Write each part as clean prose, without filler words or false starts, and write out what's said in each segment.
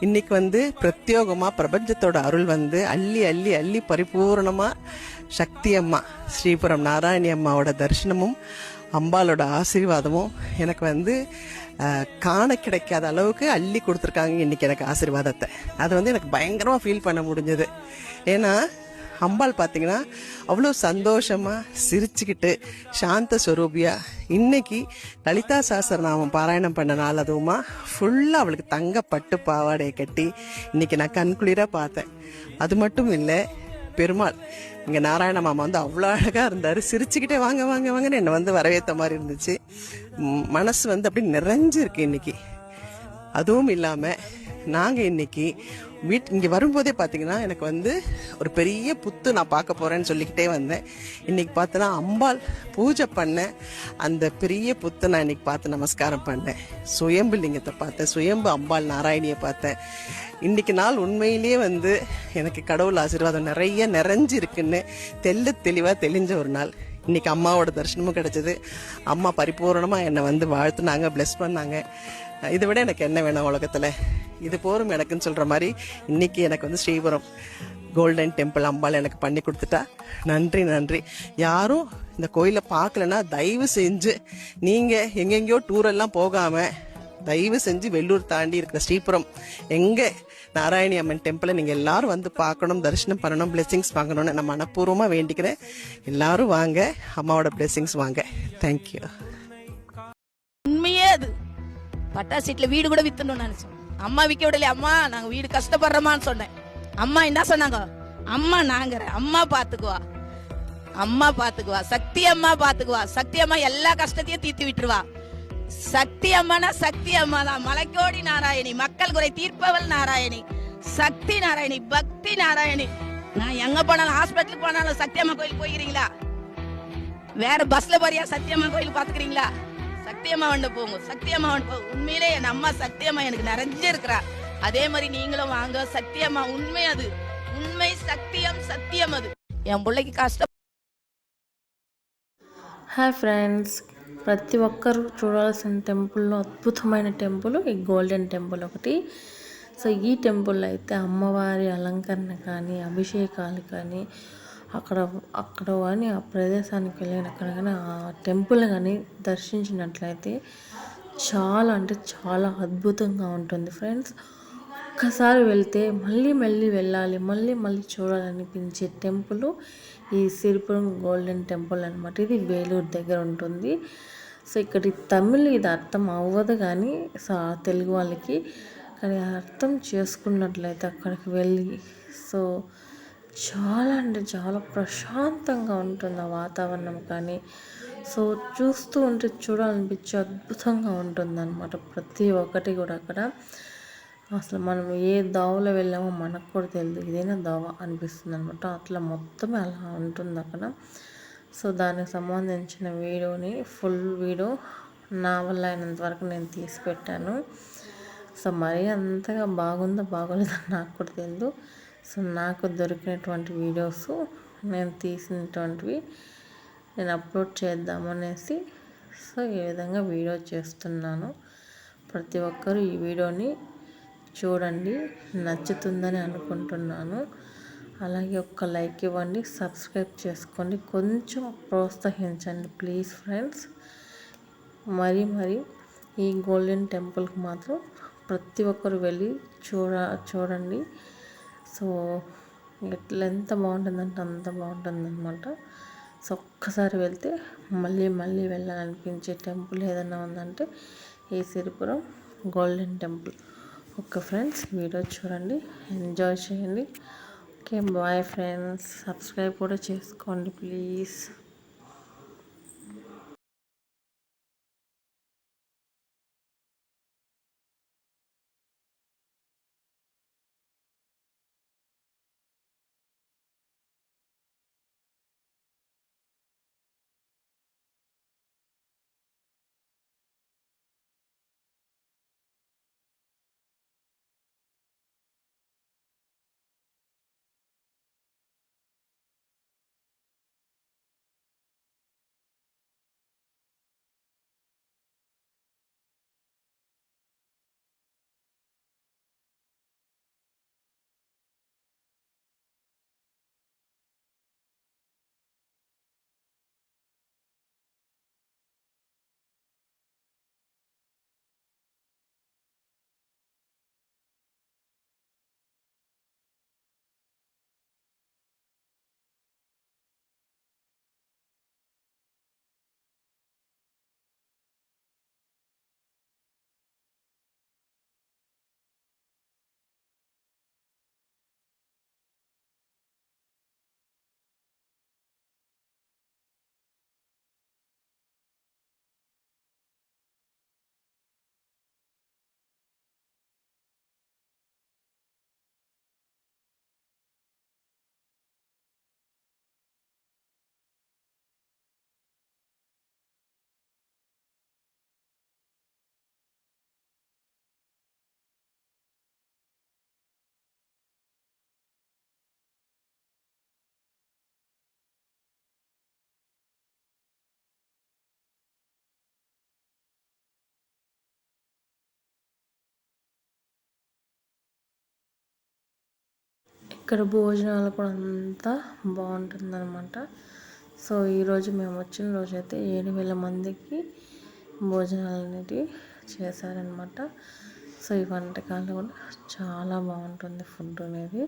இன்னைக்கு பிரத்யோகமா பிரபஞ்சத்தோட அருள் அள்ளி அள்ளி அள்ளி பரிபூர்ணமா சக்தி அம்மா ஸ்ரீபுரம் நாராயணி அம்மாவோட தரிசனமும் அம்பாலோட ஆசீர்வாதமும் எனக்கு காண கிடைக்காத அளவுக்கு அள்ளி கொடுத்துருக்காங்க இன்னைக்கு எனக்கு ஆசீர்வாதத்தை. அது எனக்கு பயங்கரமாக ஃபீல் பண்ண முடிஞ்சது. ஏன்னா அம்பாள் பார்த்தீங்கன்னா அவ்வளோ சந்தோஷமாக சிரிச்சுக்கிட்டு சாந்த ஸ்வரூபியா இன்னைக்கு லலிதா சாஸ்திரநாமம் பாராயணம் பண்ண நாள் அதுவுமா ஃபுல்லாக அவளுக்கு தங்க பட்டு பாவாடையை கட்டி இன்னைக்கு நான் கண்குளிராக பார்த்தேன். அது மட்டும் இல்லை, பெருமாள் இங்கே நாராயண மாமா அவ்வளோ அழகாக இருந்தார். சிரிச்சுக்கிட்டே வாங்க வாங்க வாங்கன்னு என்னை வரவேற்ற மாதிரி இருந்துச்சு. மனசு அப்படி நிறைஞ்சிருக்கு இன்னைக்கு. அதுவும் இல்லாமல் நாங்கள் இன்னைக்கு இங்கே வரும்போதே பார்த்தீங்கன்னா எனக்கு ஒரு பெரிய புத்து நான் பார்க்க போகிறேன்னு சொல்லிக்கிட்டே வந்தேன். இன்னைக்கு பார்த்தோன்னா அம்பாள் பூஜை பண்ண அந்த பெரிய புத்தை நான் இன்னைக்கு பார்த்து நமஸ்காரம் பண்ணேன். சுயம்பு லிங்கத்தை பார்த்தேன், சுயம்பு அம்பாள் நாராயணியை பார்த்தேன். இன்னைக்கு நாள் உண்மையிலேயே எனக்கு கடவுள் ஆசீர்வாதம் நிறைய நிறைஞ்சிருக்குன்னு தெளிவாக தெளிஞ்ச ஒரு நாள். இன்னைக்கு அம்மாவோட தரிசனமும் கிடைச்சது. அம்மா பரிபூர்ணமாக என்னை வாழ்த்துனாங்க, பிளஸ் பண்ணாங்க. இதை விட எனக்கு என்ன வேணும் உலகத்தில்? இது போரும் எனக்குன்னு சொல்கிற மாதிரி இன்னைக்கு எனக்கு ஸ்ரீபுரம் கோல்டன் டெம்பிள் அம்பாள் எனக்கு பண்ணி கொடுத்துட்டா. நன்றி நன்றி. யாரும் இந்த கோயிலை பார்க்கலன்னா தயவு செஞ்சு நீங்கள் எங்கெங்கேயோ டூரெல்லாம் போகாமல் தயவு செஞ்சு வெள்ளூர் தாண்டி இருக்கிற ஸ்ரீபுரம் எங்கே நாராயணி அம்மன் டெம்பிளை நீங்கள் எல்லாரும் பார்க்கணும், தரிசனம் பண்ணணும், பிளெஸிங்ஸ் வாங்கணும்னு நான் மனப்பூர்வமாக வேண்டிக்கிறேன். எல்லாரும் வாங்க, அம்மாவோட பிளெஸிங்ஸ் வாங்க. தேங்க்யூ. உண்மையே அது பட்டா சீட்ல வீடு கூட வித்தணும்னு நினைச்சோம். அம்மா விற்க விடல. அம்மா நாங்க வீடு கஷ்டப்படுறோமான்னு சொன்னேன். அம்மா என்ன சொன்னாங்க? அம்மா நாங்க அம்மா பாத்துக்குவா, அம்மா பாத்துக்குவா, சக்தி அம்மா பாத்துக்குவா, சக்தி அம்மா எல்லா கஷ்டத்தையும் தீர்த்து விட்டுருவா. சக்தி அம்மானா சக்தி அம்மா தான். மலைக்கோடி நாராயணி, மக்கள் குறை தீர்ப்பவள் நாராயணி, சக்தி நாராயணி, பக்தி நாராயணி. நான் எங்க போனாலும், ஹாஸ்பிட்டலுக்கு போனாலும் சக்தி அம்மா கோயில் போய்க்கிறீங்களா? வேற பஸ்ல போறியா? சக்தி அம்மா கோயில் பாத்துக்கிறீங்களா? சக்தி அம்மா வந்து போங்க, சக்தி அம்மா வந்து போங்க. உண்மையிலே என் அம்மா சக்தி அம்மா எனக்கு நிறைஞ்சு இருக்கிறா. அதே மாதிரி நீங்களும் வாங்க. சக்தி அம்மா உண்மை, அது உண்மை, சத்தியம், சத்தியம். அது என் பிள்ளைக்கு కష్టం. హాయ్ ఫ్రెండ్స్, ప్రతి ఒక్కరు చూడాల్సిన టెంపుల్లో అద్భుతమైన టెంపుల్ ఈ గోల్డెన్ టెంపుల్ ఒకటి. సో ఈ టెంపుల్ అయితే అమ్మవారి అలంకరణ కానీ, అభిషేకాలు కానీ, అక్కడ కానీ ఆ ప్రదేశానికి వెళ్ళినక్కడ కానీ ఆ టెంపుల్ కానీ దర్శించినట్లయితే చాలా అంటే చాలా అద్భుతంగా ఉంటుంది ఫ్రెండ్స్. ఒక్కసారి వెళ్తే మళ్ళీ మళ్ళీ వెళ్ళాలి, మళ్ళీ మళ్ళీ చూడాలనిపించే టెంపుల్ ఈ సిరిపురం గోల్డెన్ టెంపుల్ అనమాట. ఇది వేలూరు దగ్గర ఉంటుంది. సో ఇక్కడ తమిళ్ ఇది అర్థం అవ్వదు కానీ సో తెలుగు వాళ్ళకి, కానీ అర్థం చేసుకున్నట్లయితే అక్కడికి వెళ్ళి సో చాలా అంటే చాలా ప్రశాంతంగా ఉంటుంది ఆ వాతావరణం కానీ. సో చూస్తూ ఉంటే చూడాలనిపించే అద్భుతంగా ఉంటుంది అనమాట ప్రతి ఒక్కటి కూడా. అక్కడ అసలు మనం ఏ దోవలో వెళ్ళామో మనకు కూడా తెలియదు, ఇదేనా దోవ అనిపిస్తుంది అనమాట. అట్లా మొత్తం అలా ఉంటుంది అక్కడ. సో దానికి సంబంధించిన వీడియోని ఫుల్ వీడియో నా వల్ల అయినంత వరకు నేను తీసి పెట్టాను. సో మరీ అంతగా బాగుందో బాగోలేదో నాకు కూడా తెలియదు. సో నాకు దొరికినటువంటి వీడియోస్ నేను తీసినటువంటివి నేను అప్లోడ్ చేద్దామనేసి సో ఈ విధంగా వీడియో చేస్తున్నాను. ప్రతి ఒక్కరూ ఈ వీడియోని చూడండి, నచ్చుతుందని అనుకుంటున్నాను. అలాగే ఒక్క లైక్ ఇవ్వండి, సబ్స్క్రైబ్ చేసుకోండి, కొంచెం ప్రోత్సహించండి ప్లీజ్ ఫ్రెండ్స్. మరి ఈ గోల్డెన్ టెంపుల్కి మాత్రం ప్రతి ఒక్కరు వెళ్ళి చూడండి. సో ఎంత బాగుంటుందంటే అంత బాగుంటుందన్నమాట. సో ఒక్కసారి వెళ్తే మళ్ళీ మళ్ళీ వెళ్ళాలనిపించే టెంపుల్ ఏదైనా ఉందంటే ఈ Siripuram golden temple. Okay friends, video చూడండి, ఎంజాయ్ చేయండి. ఓకే బాయ్ ఫ్రెండ్స్, సబ్స్క్రైబ్ కూడా చేసుకోండి ప్లీజ్. ఇక్కడ భోజనాలు కూడా అంతా బాగుంటుందన్నమాట. సో ఈరోజు మేము వచ్చిన రోజైతే 7,000 మందికి భోజనాలు అనేటివి చేశారనమాట. సో ఈ వంటకాలు కూడా చాలా బాగుంటుంది ఫుడ్ అనేది.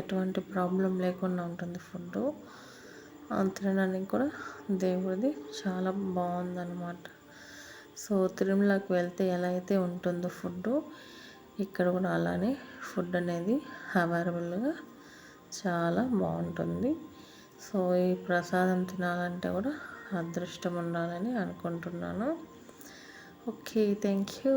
ఎటువంటి ప్రాబ్లం లేకుండా ఉంటుంది ఫుడ్. తినడానికి కూడా దేవుడిది చాలా బాగుందన్నమాట. సో తిరుమలకి వెళ్తే ఎలా అయితే ఉంటుందో ఫుడ్, ఇక్కడ కూడా అలానే ఫుడ్ అనేది అవైలబుల్గా చాలా బాగుంటుంది. సో ఈ ప్రసాదం తినాలంటే కూడా అదృష్టం ఉండాలని అనుకుంటున్నాను. Okay, thank you.